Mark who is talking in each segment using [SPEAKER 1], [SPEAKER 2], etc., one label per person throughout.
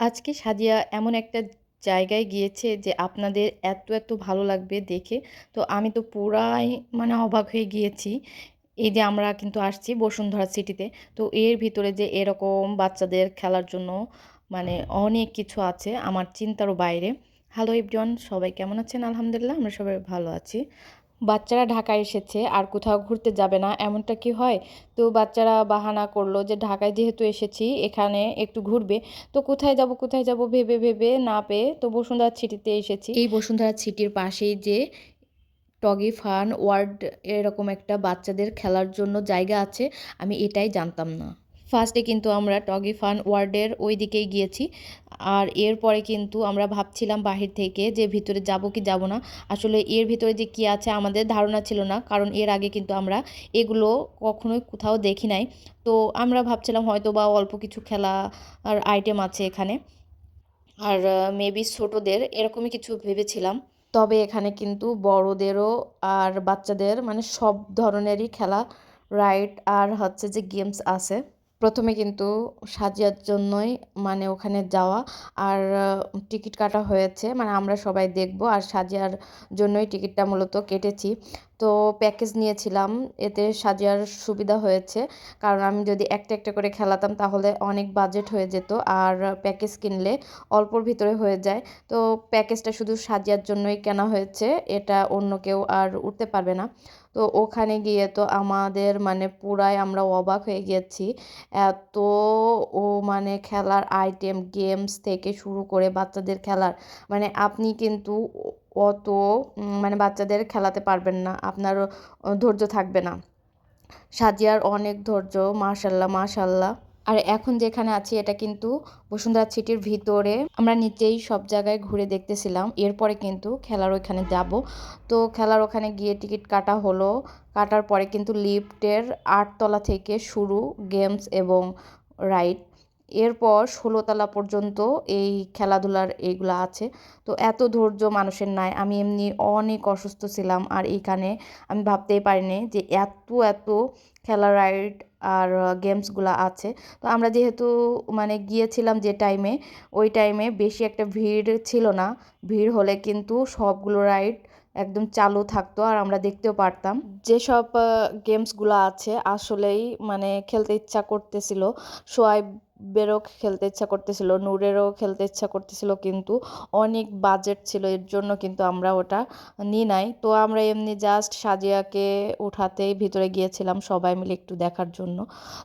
[SPEAKER 1] আজকে সাদিয়া এমন একটা জায়গায় গিয়েছে যে আপনাদের এত ভালো লাগবে দেখে। তো আমি তো পুরাই মানে অবাক হয়ে গিয়েছি। এই যে আমরা কিন্তু আসছি বসুন্ধরা সিটিতে। তো এর ভিতরে যে এরকম বাচ্চাদের খেলার জন্য মানে অনেক কিছু আছে আমার চিন্তারও বাইরে। হ্যালো এভরিওয়ান, সবাই কেমন আছেন? আলহামদুলিল্লাহ আমরা সবাই ভালো আছি। বাচ্চারা ঢাকায় এসেছে আর কোথাও ঘুরতে যাবে না, এমনটা কি হয়? তো বাচ্চারা বাহানা করলো যে ঢাকায় যেহেতু এসেছি এখানে একটু ঘুরবে। তো কোথায় যাব ভেবে ভেবে না পেয়ে তো বসুন্ধরা সিটিতে এসেছি। এই বসুন্ধরা সিটির পাশেই যে টগি ফান ওয়ার্ল্ড এরকম একটা বাচ্চাদের খেলার জন্য জায়গা আছে, আমি এটাই জানতাম না। ফার্স্টে কিন্তু আমরা টগি ফান ওয়ার্ল্ডের ওই দিকেই গিয়েছি। আর এরপরে কিন্তু আমরা ভাবছিলাম বাহির থেকে যে ভিতরে যাব কি যাব না। আসলে এর ভিতরে যে কি আছে আমাদের ধারণা ছিল না, কারণ এর আগে কিন্তু আমরা এগুলো কখনোই কোথাও দেখি নাই। তো আমরা ভাবছিলাম হয়তো বা অল্প কিছু খেলা আর আইটেম আছে এখানে, আর মেবি ছোটদের এরকমই কিছু ভেবেছিলাম। তবে এখানে কিন্তু বড়দেরও আর বাচ্চাদের মানে সব ধরনেরই খেলা, রাইড আর হচ্ছে যে গেমস আছে। প্রথমে কিন্তু সাজিয়ার জন্যই মানে ওখানে যাওয়া, আর টিকিট কাটা হয়েছে, মানে আমরা সবাই দেখব আর সাজিয়ার জন্যই টিকিটটা মূলত কেটেছি। তো প্যাকেজ নিয়েছিলাম, এতে সাজিয়ার সুবিধা হয়েছে, কারণ আমি যদি একটা একটা করে খেলাতাম তাহলে অনেক বাজেট হয়ে যেত, আর প্যাকেজ কিনলে অল্পর ভিতরে হয়ে যায়। তো প্যাকেজটা শুধু সাজিয়ার জন্যই কেনা হয়েছে, এটা অন্য কেউ আর উঠতে পারবে না। তো ওখানে গিয়ে তো আমাদের মানে পুরাই আমরা অবাক হয়ে গেছি। এত ও মানে খেলার আইটেম, গেমস থেকে শুরু করে বাচ্চাদের খেলার, মানে আপনি কিন্তু অত মানে বাচ্চাদের খেলাতে পারবেন না, আপনারও ধৈর্য থাকবে না। সাজিয়ার অনেক ধৈর্য, মাশাল্লাহ মাশাল্লাহ। আর এখন যেখানে আছি এটা কিন্তু বসুন্ধরা সিটির ভিতরে, আমরা নিচেই সব জায়গায় ঘুরে দেখতেছিলাম, এরপরে কিন্তু খেলার ওইখানে যাব। তো খেলার ওখানে গিয়ে টিকিট কাটা হলো, কাটার পরে কিন্তু লিফটের 8 তলা থেকে শুরু গেমস এবং রাইড, এরপর 16 তলা পর্যন্ত এই খেলাধুলার এইগুলো আছে। তো এত ধৈর্য মানুষের নাই, আমি এমনি অনেক অসুস্থ ছিলাম, আর এইখানে আমি ভাবতেই পারিনি যে এত খেলা, রাইড আর গেমসগুলো আছে। তো আমরা যেহেতু মানে গিয়েছিলাম যে টাইমে, ওই টাইমে বেশি একটা ভিড় ছিল না। ভিড় হলে কিন্তু সবগুলো রাইড একদম চালু থাকতো আর আমরা দেখতেও পারতাম। যেসব গেমসগুলো আছে আসলেই মানে খেলতে ইচ্ছা করতেছিল। সোয়াইবেরও খেলতে ইচ্ছা করতেছিল, নূরেরও খেলতে ইচ্ছা করতেছিল, কিন্তু অনেক বাজেট ছিল, এর জন্য কিন্তু আমরা ওটা নিই নাই। তো আমরা এমনি জাস্ট সাজিয়াকে উঠাতেই ভিতরে গিয়েছিলাম সবাই মিলে একটু দেখার জন্য।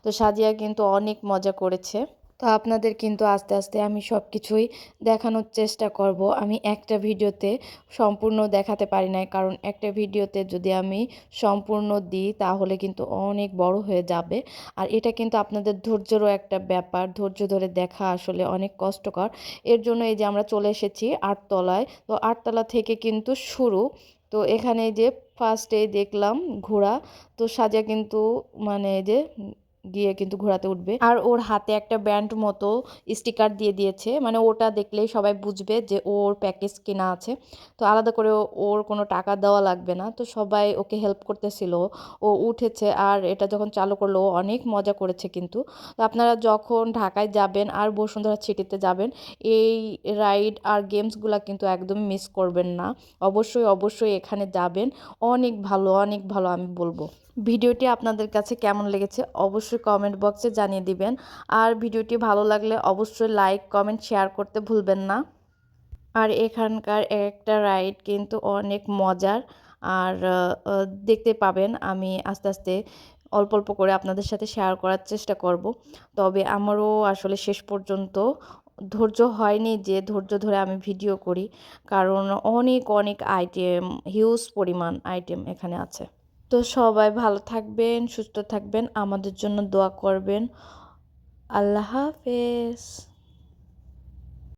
[SPEAKER 1] তো সাজিয়া কিন্তু অনেক মজা করেছে। তো আপনাদের কিন্তু আস্তে আস্তে আমি সব কিছুই দেখানোর চেষ্টা করব। আমি একটা ভিডিওতে সম্পূর্ণ দেখাতে পারি নাই, কারণ একটা ভিডিওতে যদি আমি সম্পূর্ণ দিই তাহলে কিন্তু অনেক বড় হয়ে যাবে। আর এটা কিন্তু আপনাদের ধৈর্যেরও একটা ব্যাপার, ধৈর্য ধরে দেখা আসলে অনেক কষ্টকর। এর জন্য এই যে আমরা চলে এসেছি 8 তলায়। তো 8 তলা থেকে কিন্তু শুরু। তো এখানে যে ফার্স্টে দেখলাম ঘোড়া। তো সাজা কিন্তু মানে এই যে গিয়ে কিন্তু ঘোরাতে উঠবে, আর ওর হাতে একটা ব্যান্ড মতো স্টিকার দিয়ে দিয়েছে, মানে ওটা দেখলেই সবাই বুঝবে যে ওর প্যাকেজ কেনা আছে। তো আলাদা করে ওর কোনো টাকা দেওয়া লাগবে না। তো সবাই ওকে হেল্প করতেছিল, ও উঠেছে, আর এটা যখন চালু করলো ও অনেক মজা করেছে কিন্তু। তো আপনারা যখন ঢাকায় যাবেন আর বসুন্ধরা সিটিতে যাবেন, এই রাইড আর গেমসগুলো কিন্তু একদম মিস করবেন না। অবশ্যই এখানে যাবেন, অনেক ভালো আমি বলবো। ভিডিওটি আপনাদের কাছে কেমন লেগেছে অবশ্যই কমেন্ট বক্সে জানিয়ে দিবেন, আর ভিডিওটি ভালো লাগলে অবশ্যই লাইক কমেন্ট শেয়ার করতে ভুলবেন না। আর এখানকার একটা রাইড কিন্তু অনেক মজার, আর দেখতে পাবেন আমি আস্তে আস্তে অল্প করে আপনাদের সাথে শেয়ার করার চেষ্টা করব। তবে আমারও আসলে শেষ পর্যন্ত ধৈর্য হয়নি যে ধৈর্য ধরে আমি ভিডিও করি, কারণ অনেক আইটেম, হিউজ পরিমাণ আইটেম এখানে আছে। তো সবাই ভালো থাকবেন, সুস্থ থাকবেন, আমাদের জন্য দোয়া করবেন। আল্লাহ হাফেজ।